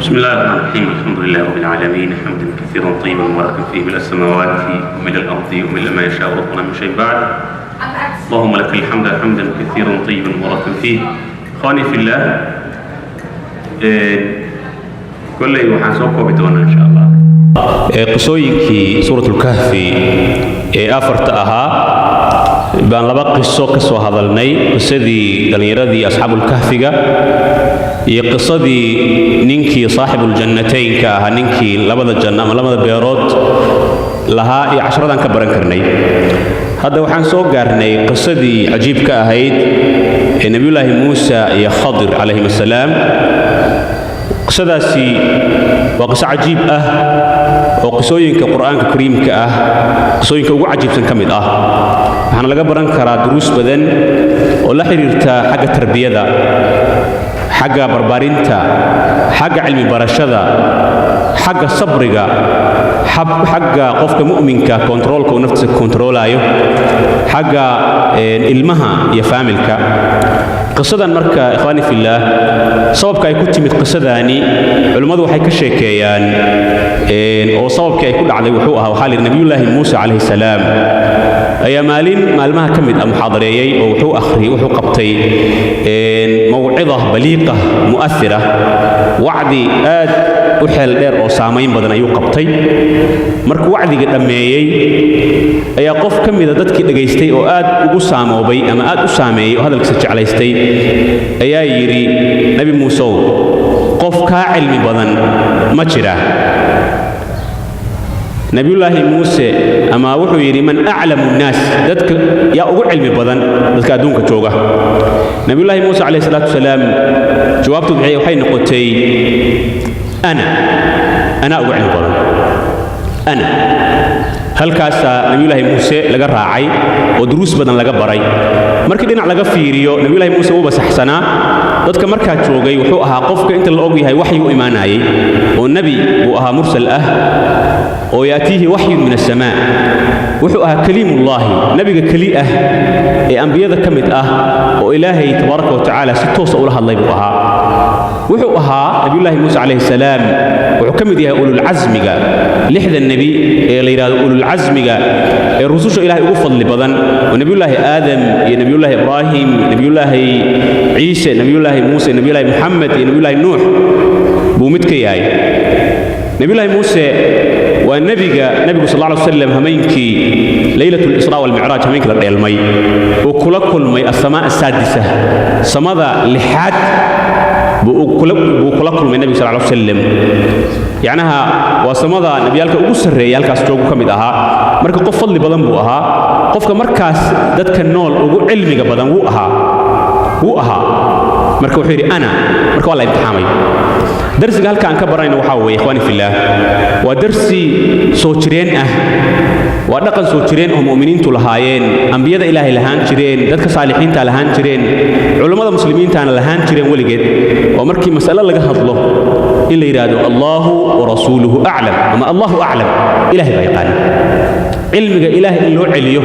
بسم الله الرحمن الرحيم. الحمد لله رب العالمين حمدا كثيرا طيبا مباركا فيه من السماوات ومن الارض ومن ما يشاء ربنا من شيء بعد. اللهم لك الحمد حمدا كثيرا طيبا مباركا فيه. اخواني في الله كل waxaan soo koobi doonaa insha Allah qisooyinkii suuratul kahfi ee afarta ahaa baan laba qiso ka soo hadalnay, qisadii dhalinyaradii asxaabul kahfiga iyo qisadii ninkii saaxibul jannatayn ka ahaa, ninkii labada janno ama labada beerood lahaa iyo casharadan ka baran karnay. hadda waxaan soo gaarnay qisadii cajiibka ahayd ee nabiyullaahi muusa iyo khadir calayhim assalaam. qisadaasi waa qiso cajiib ah oo qisooyinka qur'aanka kariimka ah qisooyinka ugu cajiibsan ka mid ah. waxaana laga baran karaa duruus badan oo la xiriirta xagga tarbiyada, xagga barbaarinta, xagga cilmi barashada, xagga sabriga, xagga qofka mu'minka kontroolka uu naftiisa kontroolayo, xagga ilmaha iyo faamilka. qisadan marka ikhwaani fillah sababka ay ku timid qisadani culimadu waxay ka sheekeeyaan oo sababka ay ku dhacday wuxuu ahaa waxa la nabiyullaahi muusa calayhi salaam ayaa maalmaha ka mid ah muxaadareeyay oo wuxuu akhriyay wuxuu qabtay mawcida baliiqa mu'athira, wacdi aad u xeel dheer oo saamayn badan ayuu qabtay. markuu wacdiga dhammeeyey ayaa qof ka mida dadkii dhegaystay oo aad ugu saamoobay ama aad u saameeyey oo hadalkiisa jeclaystay ayaa yidhi nebi muusew qof kaa cilmi badan ma jira? nabiyullaahi muuse ama wuxuu yidhi man aclamu nnaas, dadka yaa ugu cilmi badan dadka adduunka jooga. nabiyullaahi muuse calayhi salaatu wasalaam jawaabtu waxay noqotay anaa ugu cilmi badan. ana halkaasaa nabiyullaahi muuse laga raacay oo duruus badan laga baray. markii dhinac laga fiiriyo nabiyullaahi muuse uuba saxsanaa, dadka markaa joogay wuxuu ahaa qofka inta la og yahay waxyi u imaanayay oo nebi buu ahaa mursal ah oo yaatiihi waxyun min asamaa. wuxuu ahaa kaliimullaahi, nebiga keli ah ee ambiyada ka mid ah oo ilaahay tabaaraka wa tacaala si toosa ula hadlay buu ahaa. wuxuu ahaa nabiyullaahi muuse calayhi salaam wuxuu ka mid yahay ululcasmiga, 6 nebi ee la yidhahdo ululcasmiga ee rususha ilaahay ugu fadli badan, oo nabiyullaahi aadam iyo nabiyullaahi ibraahim, nabiyullaahi ciise, nabiyullaahi muuse, nabiyullaahi muxamed iyo nabiyullaahi nuux buu mid ka yahay. nabiyullaahi muuse waa nebigu sal alla alay wasallam hameenkii laylatul israa walmicraaj hameenkii la dheelmay uu kula kulmay asamaa asaadisa, samada 6aad buu kula kulmay nebigu sal alla alay wasallam. yacnaha waa samada nebiyaalka ugu sarreeya halkaas joogu ka mid ahaa. marka qof fadli badan buu ahaa, qofka markaas dadka nool ugu cilmiga badan wuu ahaa. marka wuxuu yidhi ana, marka waa la imtixaamay. darsiga halka aan ka baranayno waxaa weeye ikhwaani fillaah waa darsi soo jireen ah, waa dhaqan soo jireen oo mu'miniintu lahaayeen, ambiyada ilaahay lahaan jireen, dadka saalixiinta lahaan jireen, culummada muslimiintaana lahaan jireen weligeed. oo markii mas'alo laga hadlo in la yidhaahdo allaahu wa rasuuluhu aclam ama allahu aclam, ilaahay baa yaqaana. cilmiga ilaahay in loo celiyo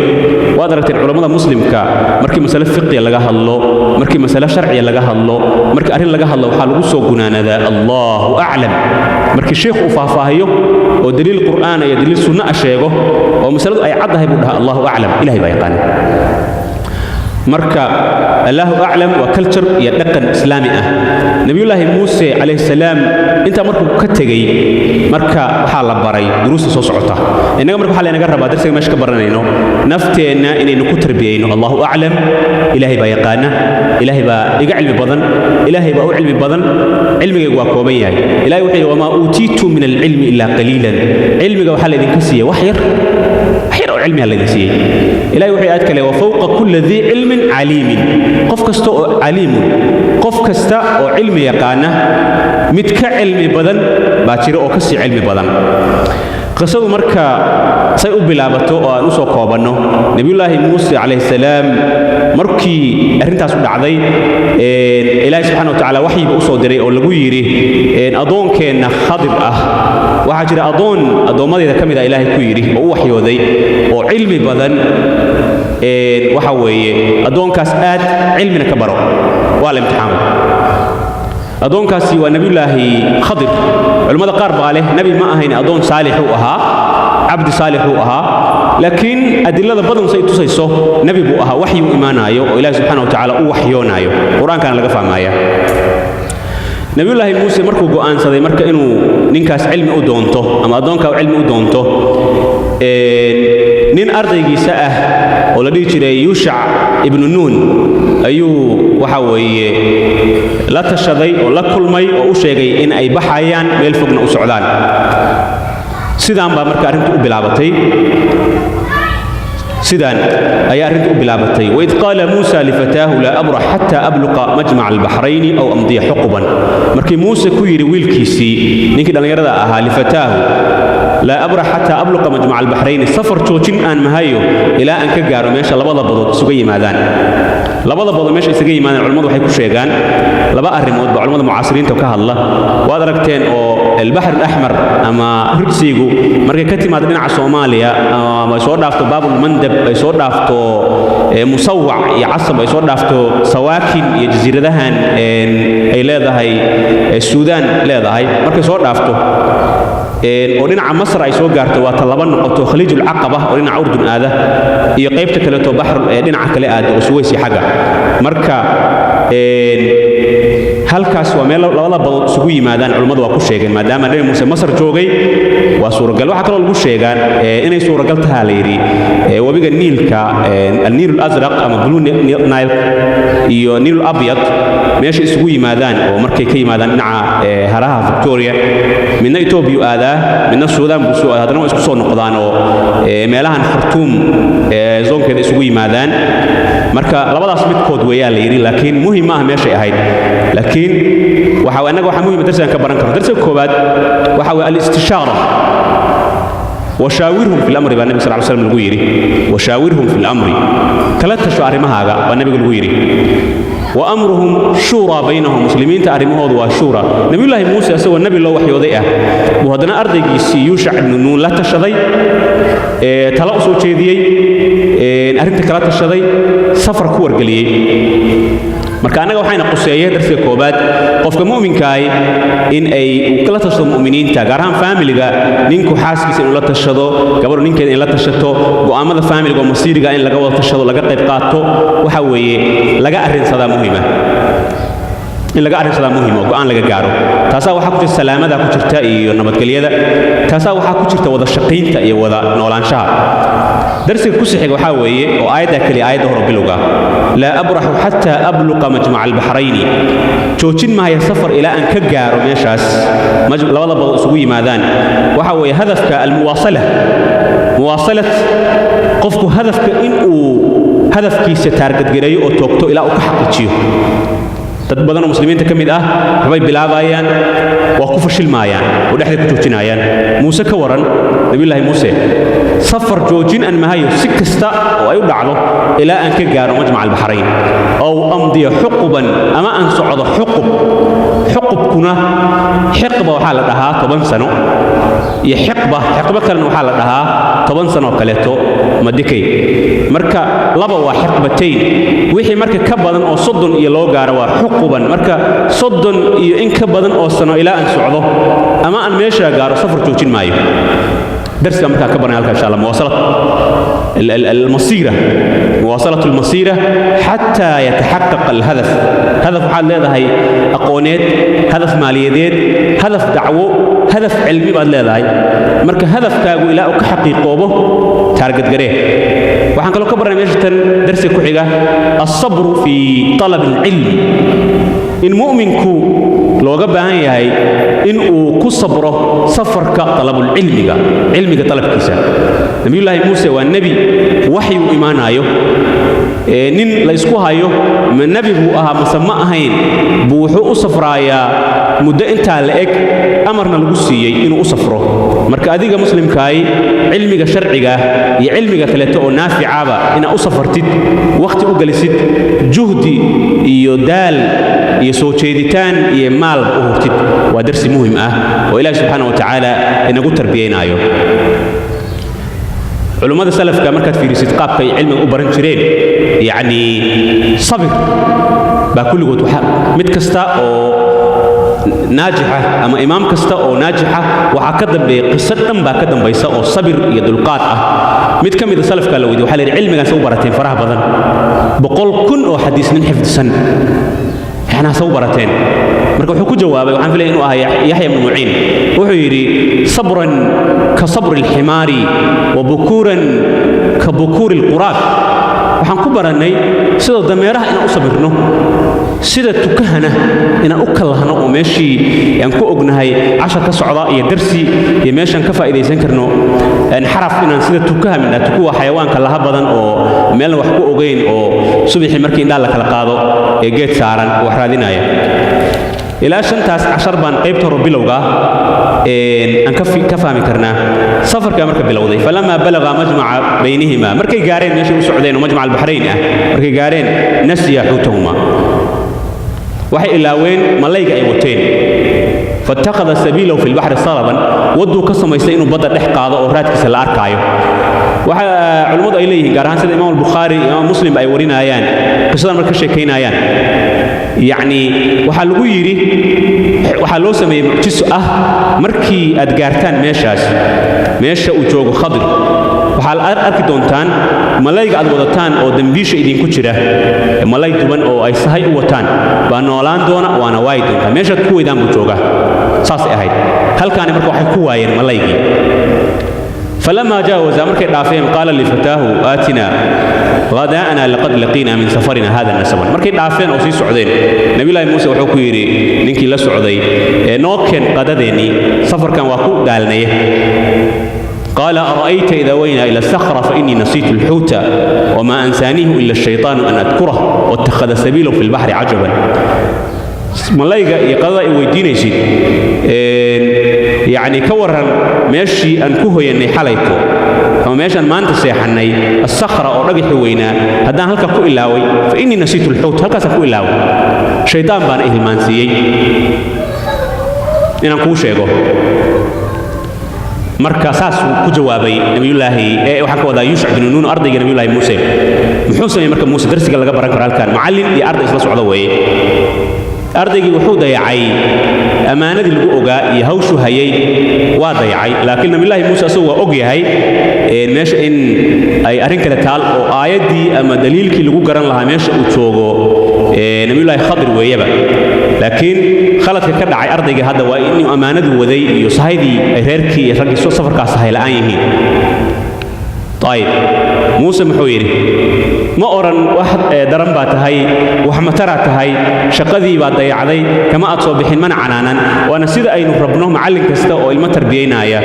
waad aragteen culammada muslimka markii masale fiqiya laga hadlo, markii masale sharciya laga hadlo, markii arrin laga hadlo waxaa lagu soo gunaanadaa allahu aclam. markii sheekhu uu faahfaahiyo oo daliil qur'aan iyo daliil sunna ah sheego oo masaladu ay caddahay buu dhahaa allahu aclam, ilaahay baa yaqaana. marka allahu aclam waa culture iyo dhaqan islaami ah. nabiyullaahi muuse calayhi salaam intaa markuu ka tegey marka waxaa la baray duruusta soo socota. innaga marka waxaa laynaga rabaa darsiga meesha ka baranayno nafteenna inaynu ku tarbiyayno allahu aclam, ilaahay baa yaqaana, ilaahay baa iga cilmi badan, ilaahay baa u cilmi badan, cilmigaygu waa kooban yahay. ilaahay wuxuu yidhi wamaa uutiitu min alcilmi ilaa qaliilan, cilmiga waxaa laydinka siiyey wax yar oo cilmiha laydin siiyey. ilahay wuxuu aad kale wa fawqa kulli dii cilmin caliimin, qof kasta oo caliimun, qof kasta oo cilmi yaqaana mid ka cilmi badan baa jira oo ka sii cilmi badan. qisadu marka say u bilaabato oo aan u soo koobanno nabiyullaahi muuse calayhi salaam markii arrintaas u dhacday ilaahay subxaana wa tacaala waxyiba u soo diray oo lagu yidhi addoonkeenna khadir ah waxaa jira addoommadeeda ka mid ah ilaahay ku yidhi oo u waxyooday oo cilmi badan waxa weeye addoonkaas aad cilmina ka baro. waa la imtixaamay أدون كاسي ونبي الله خضر علماء قار باله نبي ما أهين أدون صالح وأها عبد صالح وأها لكن أدلة بدن سيتوسيسو نبي بوأها وحي إيمانا يو إله سبحانه وتعالى وحيونا يو قرآن كان لقى فهمايا نبي الله موسى مركو قرآن صدي مركا إنه ننكاس علم أدونته أما أدونك علم أدونته نين أرضي جساء ولدي ترى يوشع ابن نون أيو وحوي لا تشذي ولا كل ماي وأشجعي إن أي بحيان ملفقنا أسعدان سيدان بمركا أنت بلعبتي سيدان أي أرنت بلعبتي وإذ قال موسى لفتاه لا أبرح حتى أبلغ مجمع البحرين أو أمضي حقبا مركي موسى كويري ويلكيسي نيكي دان يردا أها لفتاه لا أبرح حتى أبلغ مجمع البحرين سفر توجين أن مهايو إلى أن كجارو ماشى لبض بضد سجي مادان لبض بضد ماشى سجي مادان علماء وحي كشيغان لبا أرمود بعلماء معاصرين توكها الله وأدركتين أو البحر الأحمر أما هرسيجو مركي كتي مادين على صوماليا ما يصور دافتو باب المندب يصور دافتو مسوع يعصب يصور دافتو سواكن يجزير ذهن أي لا ذهي السودان لا ذهي مركي يصور دافتو ودينا مصر أي سو قارتو وطلبان نقطو خليج العقبة ودينا أردن هذا يقيبت كلتو بحر دينا عكلي آد وسويسي حاجة مركا halkaas waa meel laba badood isugu yimaadaan culimadu waa ku sheegeen maadaama Nabi Muuse Masar joogay waa suuragal waxa kale lagu sheegaan inay suuragal tahay leeyri wabiga Niilka Niil al-Azraq ama Blue Nile iyo Niil al-Abyad meesha isugu yimaadaan oo markay ka yimaadaan dhinaca haraha Victoria midna Ethiopia aada midna Suudaan buu soo hadana isku soo noqdaan oo meelahan Khartoum zoonkeeda isugu yimaadaan marka labadaas midkood weeyaa leeyri laakiin muhiim ah meesha ay ahayd laakiin waxa anaga waxa muhiim darsigan ka baran karno darsiga koobaad waxa waa al-istishara وشاورهم في الأمر بالنبي صلى الله عليه وسلم الغيري وشاورهم في الأمر ثلاثة شعر مهاجا والنبي الغيري وأمرهم شورى بينهم مسلمين تعرمه هو شورى نبي الله موسى سوى النبي الله وحي وضيئه وهذا أرض يوشع بن نون لا تشذي تلاقصوا شيء أرنتك لا تشذي سفر كور قليل marka anaga waxayna quseeyay darsiga koobaad qofka muuminka ah in ay kala tashado muuminiinta gaar ahaan familiga ninku xaaskiisa inuu la tashado gabar ninkeeda in la tashato go'aamada familiga oo masiiriga in laga wada tashado laga qayb qaato waxa weeye laga arinsada muhiima in laga arinsada muhiima go'aan laga gaaro taasa waxa ku jirta salaamada ku jirta iyo nabadgelyada taasa waxa ku jirta wada shaqeynta iyo wada noolaanshaha درسك كسحك وحاوي وآية كلي آية هرب بلغة لا أبرح حتى أبلغ مجمع البحرين توجين ما هي سفر إلى أن كجار ميشاس لا والله بسوي ماذان وحاوي هدفك المواصلة مواصلة قفك هدفك إنه هدفك ستارجت جري أو توقتو إلى أكحقتشيو تبدأنا مسلمين تكمل حباي بلاغايان وقف الشلمايان ودحدك توجينايان موسى كورن نبي الله موسى سفر جوجين أن ما هي سكستا وأيود على إلى أن كجار مجمع البحرين أو أمضي حقبا أما أن صعد حقب كنا حقبة وحالة لها طبعا سنة حقبة كلنا وحالة لها طبعا سنة وكلته مدكي مركا لبا وحقبتين وحي مركا كبدا أو صد يلوجار وحقبا مركا صد إن كبدا أو سنة إلى أن صعده أما أن ميشا جار سفر جوجين مايو درس كم كبرنا إن شاء الله مواصلة المسيرة حتى يتحقق الهدف هدف حال هذا هي أقونات هدف ماليات هدف دعوة هدف علمي بعد هذا هي مركز هدف كاجو إلى كحقيقة به تارجت جريه وحن قالوا كبرنا ميشتن درس كحجة الصبر في طلب العلم إن مؤمنكو لو جبهان هي إنه كصبره سفر كطلب علمك طلب كيسا نبي الله موسى والنبي وحي إيمان أيوه نين لا يسقوها أيوه من النبي هو مسمى هين بوحو سفرايا مدة أنت عليك أمرنا الجسية إنه سفره مركاديك مسلم كاي علمك شرعك علمك ثلاثة نافع عابا إن سفرتد وقت أجلست جهدي يدال يسوتشيدتان يمال أهتد ودرس مهم وإله سبحانه وتعالى إن قلت تربيين أيوه علماء السلف كمركز في رسالة كي علم أوبرنشرين يعني صبر بكل جود متكستا أو naajixa ama imaam kasta oo naajixa waxaa ka dambeeya qisad dhan baa ka dambaysa oo sabir iyo dulqaad ah mid ka mid ah salafka la weydiiyay waxa la yidhi cilmigan soo barateen faraha badan 100,000 oo xadiis nin xifdisan احنا سو برتين marka wuxuu ku jawaabay waxaan filayaa inuu ahaa Yahya ibn Mu'in wuxuu yiri sabran ka sabr al-himari wa bukuran ka bukur al-qurab waxaan ku baranay sida dameeraha inaan u sabirno sida tukahana inaan u kalahno oo meeshii aan ku ognahay cashar ka socda iyo darsi iyo meeshan ka faa'iideysan karno aan xaraf inaan sida tukaha midna tukuwa xayawaanka laha badan oo meel wax ku ogeyn oo subaxii markii indha la kala qaado ee geed saaran wax raadinaya ilaa shantaas cashar baan qaybta hore bilowga aan ka fahmi karnaa safarka marka bilowday falama balaga majma'a baynihima markay gaareen meeshii u socdeen majma'a al-bahrayn ah markay gaareen nasiya hutuma waxay ilaaween malayga ay wateen فاتخذ سبيله في البحر صلبا ودو كسميسay inuu badda dhex qaado oo raadkiisa la arkaayo waxa culimadu ay leeyihiin gaar ahaan sida Imam Bukhari iyo Muslim ay warinayaan qisada marka sheekeynayaan يعني waxa lagu yiri waxa loo sameeyay mucjiso ah markii aad gaartaan meesha uu joogo Khadir waxa aad arki doontaan malayga aad wadataan oo dambiisha idinku jira malay duban oo ay sahay u wataan baa noolaan doona waana waay doonta meesha ku weydaan buu joogaa saas ahayd halkaan marka waxay ku waayeen malaygii فلما جاوز مركي دافين قال لفتاه آتنا غداءنا لقد لقينا من سفرنا هذا النسب مركي دافين او سي سعودين نبي الله موسى وحو ku yiri ninkii la socday nooken qadadeeni safarkan waa ku daalnay قال أرأيت إذا وينا إلى الصخرة فإني نسيت الحوت وما أنسانيه إلا الشيطان أن أذكره واتخذ سبيله في البحر عجبا ملايقة يقضى ويدينيسي يعني كورن ماشي أنكوه يني حليته أما ماشي أن ما أنت سيحني الصخرة أو رجح وينا هدان هلك كو إلاوي فإني نسيت الحوت هلك سكو إلاوي شيطان بان إهل مانسيي إن كو شيغو marka saas ku jawaabay nabiyullaahi waxa ka wada Yuusuf ibn Nun ardayga nabiyullaahi Muuse muxuu sameeyay marka Muuse darsiga laga baran karo halkan macallin iyo arday isla socdo way ardaygii wuxuu dayacay amaanadii lagu ogaa iyo hawshu hayay waa dayacay laakiin nabiyullaahi Muuse asoo waa og yahay meesha in ay arin kale taal oo aayadii ama daliilkii lagu garan lahaa meesha uu joogo nabiyullaahi Khadir weeyaba laakiin khaladka ka dhacay ardayga hadda waa inuu amaanadu waday iyo sahaydii ay reerkii iyo ragii soo safarkaas hay la'aan yihiin طيب موسى محويري ما أورن واحد درم باتهاي وحمترا تهاي شقذي باتضيعدي كما أتصوب بحين من عنانا وأنا سيدا أي نفربناه معلم كستا أو المتر بينايا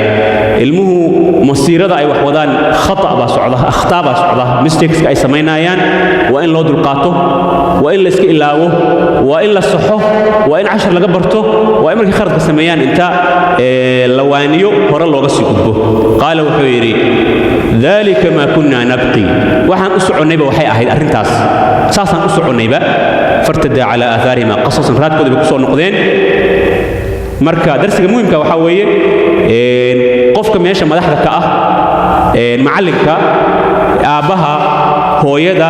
المه مصيرة أي وحودان خطأ بسعودة أخطاء بسعودة مستيكس أي سمينايان وإن لو دلقاته وإن لسك إلاوه وإن للصحه وإن عشر لقبرته وإن مركي خرج كسميان انت لوانيو هر الله قصي كبه قال وحويري ذلك ما كنا نبقي وحن أسعى وحي أهيد أرنتاس ساسا أسعى النبا فارتدى على آثارهما قصصا راد كود بكسور نقدين مركا درسك مهم كوحوية قفك ميشا مدحدة كأه معلمك آبها hooyada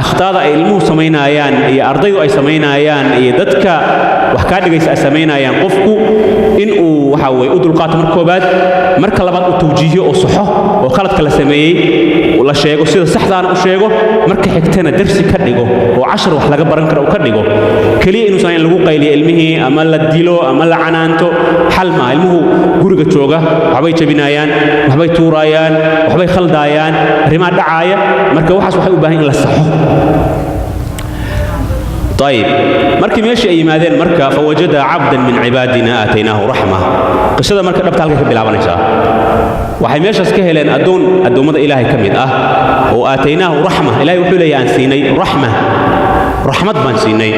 akhtaada ay ilmuhu sameynayaan iyo ardaydu ay sameynayaan iyo dadka wax ka dhigaysa ay sameynayaan qofku in uu waxa way u dulqaato marka koobaad marka labaad uu tawjiihiyo oo saxo oo khaladka la sameeyay la sheego sida saxdaan u sheego marka xigtana darsi ka dhigo oo 10 wax laga baran karo ka dhigo kaliya inuu sameeyay lagu qayliyo ilmihii ama la dilo ama la canaanto xal ma ilmuhu guriga jooga waxbay jabinayaan waxbay tuurayaan waxbay khaldayaan arrimaha dhacaaya marka waxaas u baahan in la saxo طيب markii meeshii ay yimaadeen marka fawajada 'abdan min 'ibadina ataynahu rahma qisada marka dhabta halka ka bilaabanaysa waxay meeshaas ka heleen adoomada Ilaahay kamid ah oo ataynahu rahma Ilaahay wuxuu leeyahay siinay rahma rahmad baan siinay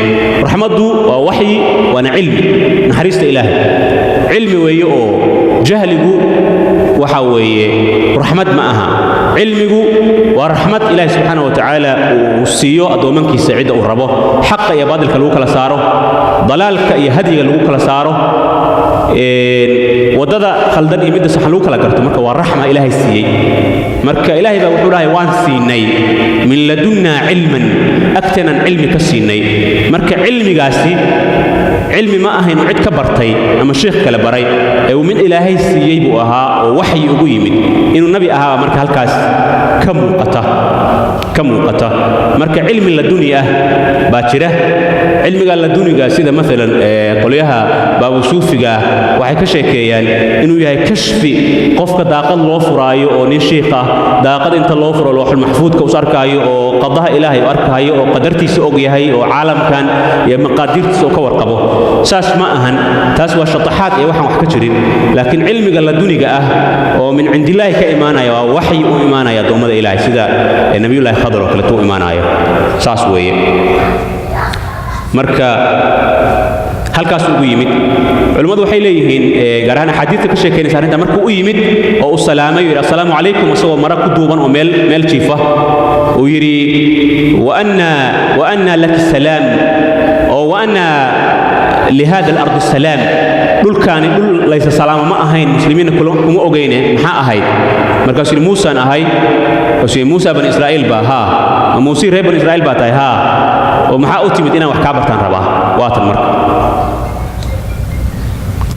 rahmadu waa wahyi wana ilmi naxariista Ilaahay ilmi weeyo oo jahligu waxa weeye rahmad ma aha علمه ورحمة الله سبحانه وتعالى وسيو أدومن كي سعيد وربه حق يا بعض الكلوك لساره ضلال يا هدي الكلوك لساره وددا خلدن يمد سحلوك لقرت مركا ورحمة إلهي السيء مركا إلهي بوحوله وان سيني من لدنا علما أكتنا علمك السيني مركا علمي قاسي علمي ما أهين وعد كبرتي أما الشيخ كلا بري ومن إلهي سيجيب أها ووحي أقويمد إنه النبي أها مرك هالكاس كم وقتا مرك علم الدنيا باتره علمي قال الدنيا سيدا مثلا قليها بابو صوفيا waxay ka sheekeeyaan inuu yahay kashfi qofka daaqad loo furaayo oo nin sheekha daaqad inta loo furo looxul mahfuudka u sarkaayo oo qadaha ilaahay u arkayo oo qadartiisa og yahay oo caalamkan iyo maqaadirtiisa oo ka warqabo saas ma ahan taas waa shataxaad ee waxaan wax ka jirin laakiin cilmiga la duniga ah oo min cindilaahi ka imaanaya waa waxyi u imaanaya doomada ilaahay sida nabiyullaahi khadr oo kale tuu imaanaya saas weeye marka halkaas ugu yimid culimadu waxay leeyihiin gaar ahaan xadiidka ka sheekeynaysa arrinta markuu u yimid oo u salaamay yiri assalaamu calaykum asagoo mara ku duuban oo meel jiifa uu yiri wa anna lak salaam oo wa anna lihada al-ard salaam dhulkaani dhul laysa salaama ma ahayn muslimiina kuma ogeyne maxaa ahayd markaas yiri muusa ahay oo muusa bani israa'iil ba ha muusa reer bani israa'iil ba tahay ha oo maxaa u timid inaan wax ka bartaan rabaa waatan marka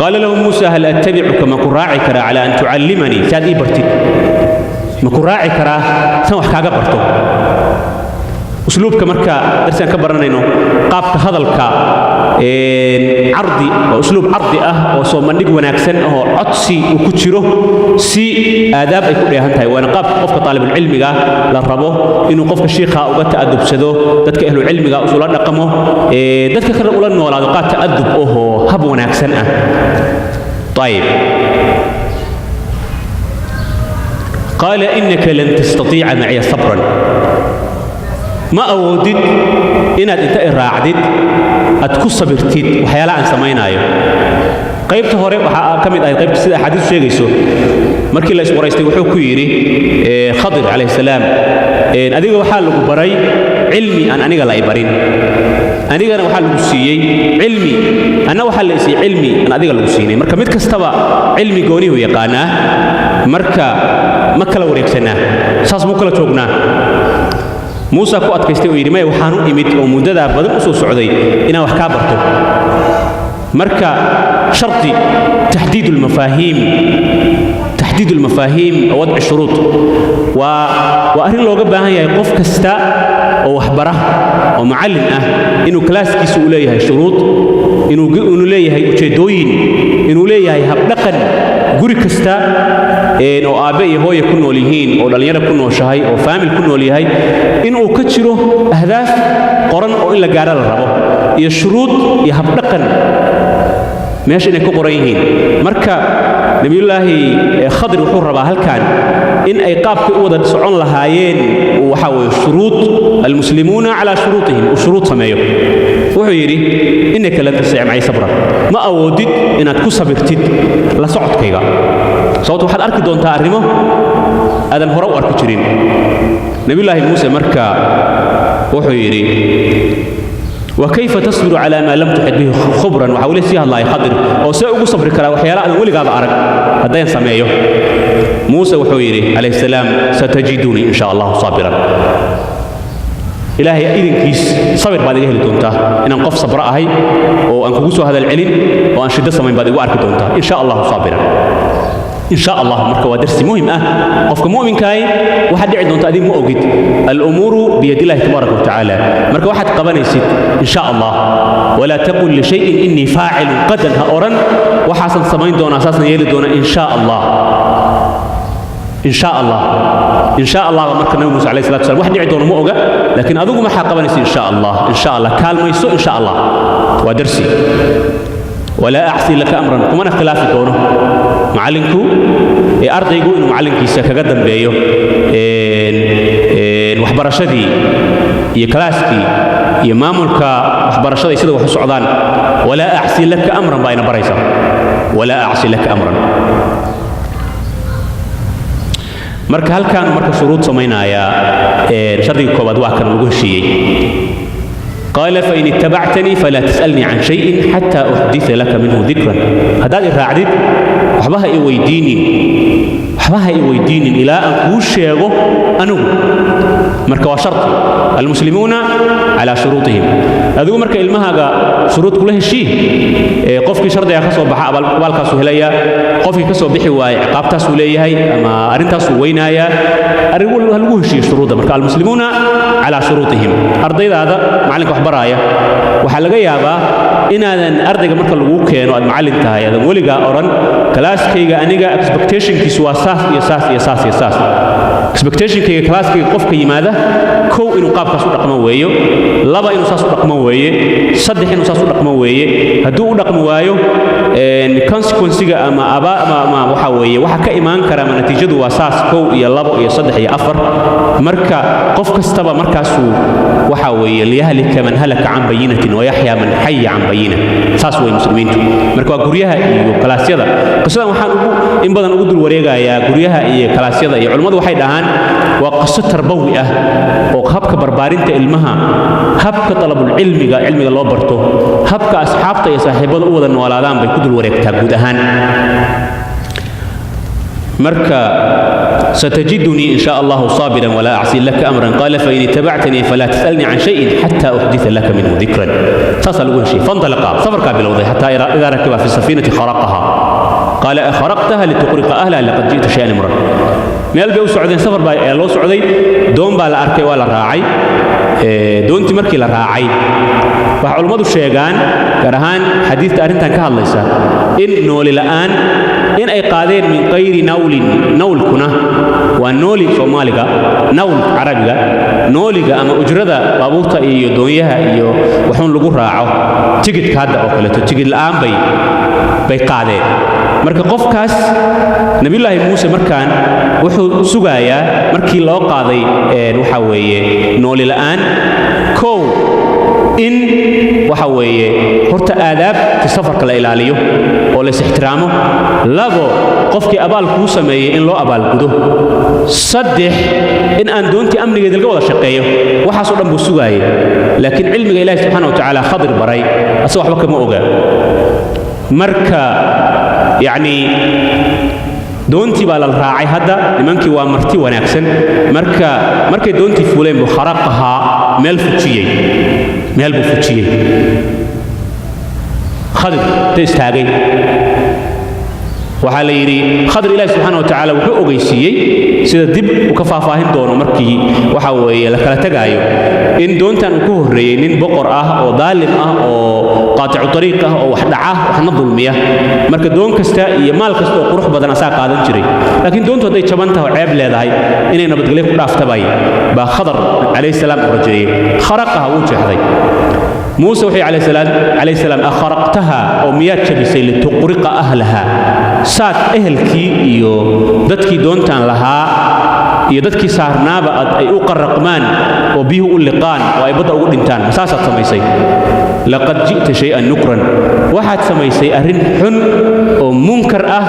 قال له موسى هل أتبعك ما كراعي كرا على أن تعلمني ساد إبرتي ما كراعي كرا سوى حكاجة برتو أسلوب كمركا درسنا كبرنا إنه قابت هذا الكا عرضي أسلوب عرضي أو صوم من نجوا نكسن أو عطسي وكتشره سي آداب يكون يهانتاي وأنا قابت قف طالب العلم جا للربو إنه قف الشيخ أو قد تأدب سدو دتك أهل العلم جا أصولنا رقمه دتك كر أولنا ولا قد تأدب هب ونكسن طيب قال إنك لن تستطيع معي صبرا ما أودد إن أنت إراعدت أتكون صبرتيد وحيالا عن سمينايو قيبت هوري كمد أي قيبت سيدة حديث شيء يسو مركي الله يسمى رئيستي وحو كويري خضر عليه السلام أديك وحال لكو براي علمي أن أنيق لا إبارين أنيق أنا وحال لكو سيي علمي أنا وحال ليسي علمي أنا أديك لكو سيني مركا ميد كستبا علمي قوني ويقانا مركا مكلا وريكسنا ساس مكلا توقنا موسى ku adkaystay oo yiri may waxaan u imid oo mudada badan u soo socday inaan wax ka barto marka sharti tahdid al mafahim wad shurut wa arin looga baahan yahay qof kasta oo wax bara oo macallin ah inuu klaaskiisu u leeyahay shuruud inuu leeyahay ujeedooyin inuu leeyahay hab dhaqan guri kasta oo aabe iyo hooyo ku nool yihiin oo dhalinyaro ku nooshahay oo family ku nool yahay inuu ka jiro ahdaaf qoran oo in la gaaro la rabo iyo shuruud iyo hab dhaqan meesha inay ku qoran yihiin marka nabiyullaahi khadr wuxuu rabaa halkan in ay qaabka u wada socon lahaayeen waxa weeye shuruud almuslimuuna ala shurutihim shuruud sameeyo wuxuu yiri innaka lan tasii macay sabra ma awoodid inaad ku sabirtid la socodkayga sababtoo waxaad arki doontaa arrimo aadan hore u arki jirin nabiyullaahi muuse marka wuxuu yiri وكيف تصبر على ما لم تحد به خبرا وحاولت فيها الله خضر او سيغو صبر كرا وحيالا ان ولغا ارق هدين سميهو موسى وحويري عليه السلام ستجدوني ان شاء الله صابرا إلهي إذنكيس صبر بعد يهل دونتا إن أنقف صبر أهي وأنكوسو هذا العلم وأن شد سمين بعد وأرك دونتا إن شاء الله صابرا إن شاء الله مركوا درس مهم قفك مؤمن كاي واحد يعد دونتا أدين مؤقت الأمور بيد الله تبارك وتعالى مركوا واحد قبنا يسيد إن شاء الله ولا تقل لشيء إني فاعل قدا هأورا وحسن سمين دون أساسا يلي دون إن شاء الله إن شاء الله إن شاء الله مركب النبي موسى عليه الصلاة والسلام واحد يعدون مؤقة لكن أذوق ما حقبني إن شاء الله إن شاء الله كالما يسوء إن شاء الله ودرسي ولا أعصي لك أمرا ومن اختلاف دونه معلنكو أرضي يقول إنه معلنك يسكى قدم بيو وحبرشدي يكلاسكي يمامك وحبرشدي يسيد وحسعدان ولا أعصي لك أمرا بين بريسا ولا أعصي لك أمرا marka halkan marka shuruud sameynaya shardiga koobaad waa kan lagu heshiiyay قال فإن اتبعتني فلا تسألني عن شيء حتى أحدث لك منه ذكرا هذا الراعد وحبها يويديني إلى أن كوش يغو أنو marka waa sharti almuslimuuna calaa shuruutihim adigu marka ilmahaaga shuruud kula heshii qofkii shardiga ka soo baxa abaalkaasuu helayaa qofkii ka soo bixi waaya ciqaabtaasuu leeyahay ama arrintaasuu weynayaa arrigu lagu heshiiyo shuruudda marka almuslimuuna calaa shuruutihim ardaydaada macallinka wax baraaya waxaa laga yaabaa inaadan ardayga marka lagu keeno aad macallin tahay aadan weligaa odhan kalaaskayga aniga expectationkiisu waa saas iyo saas iyo saas iyo saas expectationkayga kalaaskayga qofka yimaada kow inuu qaabkaas u dhaqmo weeyo laba inuu saas u dhaqmo weeye saddex inuu saas u dhaqmo weeye hadduu u dhaqmi waayo consequencega ama waxa weeye waxa ka imaan kara ama natiijadu waa saas kow iyo labo iyo saddex iyo afar marka qof kastaba markaasuu waxa weeye liyahlika man halaka can bayinatin wayaxyaa man xaya can bayina saas way muslimiintu marka waa guryaha iyo kalaasyada qisadan waxaan in badan ugu dul wareegayaa guryaha iyo kalaasyada iyo culimmadu waxay dhahaan waa qiso tarbawi ah oo habka barbaarinta ilmaha habka talabul cilmiga loo barto habka asxaabta iyo saaxiibada u wada noolaadaan bay ku dul wareegtaa guud ahaan marka ستجدني إن شاء الله صابرا ولا أعصي لك أمرا قال فإن اتبعتني فلا تسألني عن شيء حتى أحدث لك منه ذكرا تصل شيء فانطلقا سفر بالوضع حتى إذا ركب في السفينة خرقها قال أخرقتها لتغرق أهلها لقد جئت شيئا إمرا meel bay u socdeen safar baa loo socday doon baa la arkay waa la raacay doontii markii la raacay waxa culimmadu sheegaan gaar ahaan xadiidta arrintan ka hadlaysa in nooli la'aan in ay qaadeen min qayri nawlin nawlkuna waa nooli soomaaliga nawl carabiga nooliga ama ujrada baabuurta iyo doonyaha iyo waxuun lagu raaco tigidhka hadda oo kaleeto tigidh la'aan bay qaadeen marka qofkaas nabiyullaahi muuse markaan wuxuu sugayaa markii loo qaaday waxa weeye nooli la'aan kow in waxa weeye horta aadaabta safarka la ilaaliyo oo la ixtiraamo labo qofkii abaal kuu sameeyay in loo abaalgudo saddex in aan doontii amnigeeda laga wada shaqeeyo waxaas oo dhan buu sugaayay laakiin cilmiga ilaahi subxaanahu wa tacaala khadir baray asagoo waxba kama oga marka yacni doontii baa la raacay hadda nimankii waa marti wanaagsan markay doontii fuuleen buu kharaqahaa meel buu fujiyey khadir ta istaagay waxaa la yidhi khadir ilaahi subxaana wa tacaala wuxuu ogeysiiyey sida dib uu ka faahfaahin doono markii waxa weeye la kala tegaayo in doontan uu ku horreeyey nin boqor ah oo daalim ah oo qaaticu tariiq ah oo wax dhaca waxna dulmiya marka doon kasta iyo maal kasta oo qurux badan asaa qaadan jiray laakiin doontu hadday jaban tahay oo ceeb leedahay inay nabadgelyo ku dhaaftabay baa khadar calayhi salaam u rajeeyey kharaqaha wuu jeexday موسى وحي عليه السلام أخرقتها أو ميات شبسي لتقرق أهلها سات أهلكي إيو دتكي دونتان لها iyo dadkii saarnaaba ay u qaraqmaan oo biyo u liqaan oo ay bada ugu dhintaan masaasaad samaysay laqad ji'ta shay'an nukran waxaad samaysay arrin xun oo munkar ah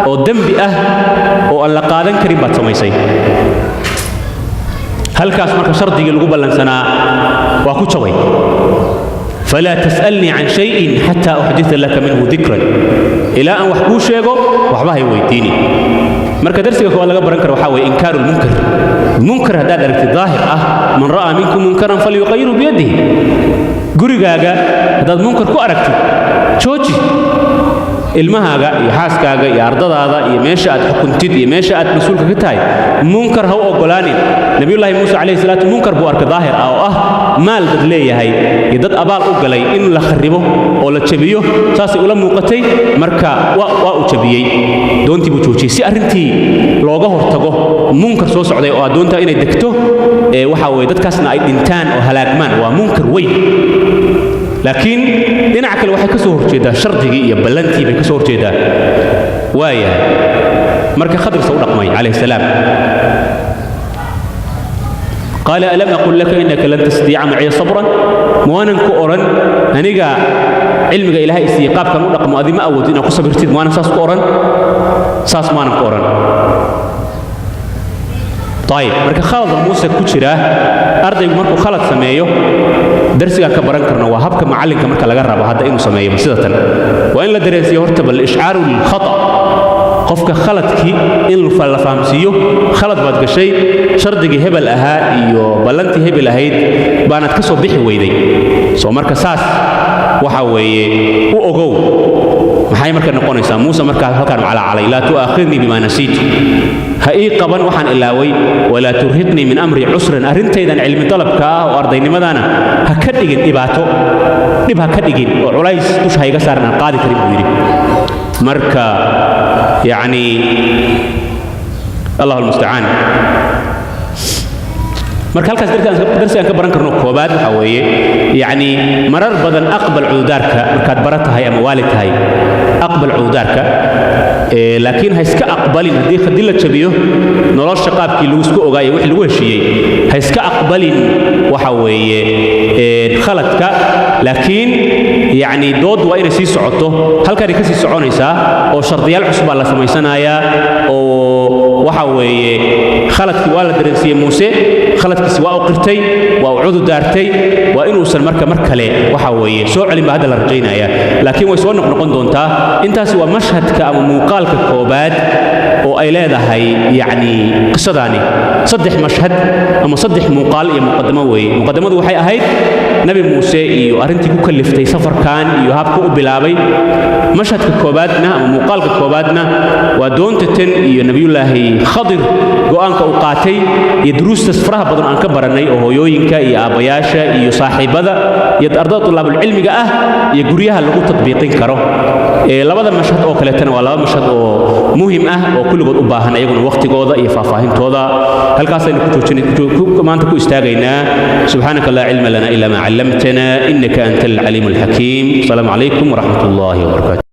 oo dambi ah oo aan la qaadan karin baad samaysay halkaas marka shardigii lagu ballansanaa waa ku jabay فلا تسألني عن شيء حتى أحدث لك منه ذكرا إلى أن وحكو شيغو وحباه يويديني marka darsiga koowaad laga baran karo waxa way inkaarul munkar hadaad aragtid daahir ah man raa minkum munkaran falyughayyiru bi yadihi gurigaaga hadaad munkar ku aragtid jooji ilmahaaga iyo xaaskaaga iyo ardadaada iyo meesha aad xukuntid iyo meesha aad mas'uulka ka tahay munkar ha u ogolaanin nabiyullaahi muuse calayhi salaatu munkar buu arkay daahir ah oo ah maal dad leeyahay iyo dad abaal u galay in la kharibo oo la jabiyo saasay ula muuqatay marka waa u jabiyey doontii buu joojiyey si arrintii looga hortago munkar soo socday oo doonta inay degto waxa weeye dadkaasna ay dhintaan oo halaagmaan waa munkar weyn laakiin dhinaca kale waxay ka soo horjeedaa shardigii iyo ballantii bay ka soo horjeedaa waayahay marka khadirsa u dhaqmay calayhi salaam قال ألم أقل لك إنك لن تستطيع معي صبرا موانا كورا أنيقا علمك إلهي استيقاب كان أدقم أذي ما أود إنك صبرتid موانا ساس كورا ساس موانا كورا طيب marka khalad Muuse ku jira ardaygu markuu khalad sameeyo darsiga ka baran karna waa habka macallinka marka laga rabo hadda inuu sameeyo sidatan waa in la dareesiyo horta bal ishcaaru lil khata qofka khaladkii in la fahamsiiyo khalad baad gashay shardigii hebel ahaa iyo ballantii hebel ahayd baanad ka soo bixi weyday soo marka saas waxa weeye u ogow maxay marka noqonaysaa Muuse marka halkaan calacalay la tu'aakhidni bima nasiitu ha ii qaban waxaan ilaaway wala turhiqni min amri usran arintaydan cilmi talabka ah oo ardaynimadana ha ka dhigin dhibaato dhib ha ka dhigin oo culays dusha iga saarnaan qaadi karin buu yiri marka yani Allahu musta'an marka halkaas darsigan ka baran karno koobaad waxa weeye yani marar badan aqbal cududaarka markaad baratahay ama waalid tahay aqbal cududaarka laakiin ha iska aqbalin haddii la jabiyo nolosha qaabkii lagu isku ogaayay wixii lagu heshiiyey ha iska aqbalin waxa weeye khaladka laakiin yani dood waa inay sii socoto halkaan ka sii soconaysaa oo shardiyaal cusub baa la samaysanayaa oo waxa weeye khaladkii waa la dareensiiyey Muuse khaladkiisi waa u qirtay waa u cududaartay waa inuusan marka mar kale waxa weeye soo celin baa hadda la rajaynayaa laakiin way soo noqon doontaa intaasi waa mashhadka ama muuqaalka koobaad oo ay leedahay yani qisadani saddex mashhad ama saddex muuqaal iyo muqaddamo weeye muqaddamadu waxay ahayd nabi Muuse iyo arintii ku kaliftay safarkan iyo habka u bilaabay mashhadka koobaadna ama muuqaalka koobaadna waa doonta tan iyo nabiyullaahi Khadir go'aanka uu qaatay iyo duruustas faraha badan aan ka baranay oo hooyooyinka iyo aabayaasha iyo saaxiibada iyo ardayda tulabul cilmiga ah iyo guryaha lagu tadbiiqin karo labada mashhad oo kale tan waa laba mashhad oo muhiim ah oo kulligood u baahan ayaguna waqtigooda iyo faahfaahintooda halkaas aynu ku joojinay maanta ku istaagaynaa subhanaka la ilma lana illa ma 'allamtana innaka antal alimul hakim assalamu alaykum wa rahmatullahi wa barakatuh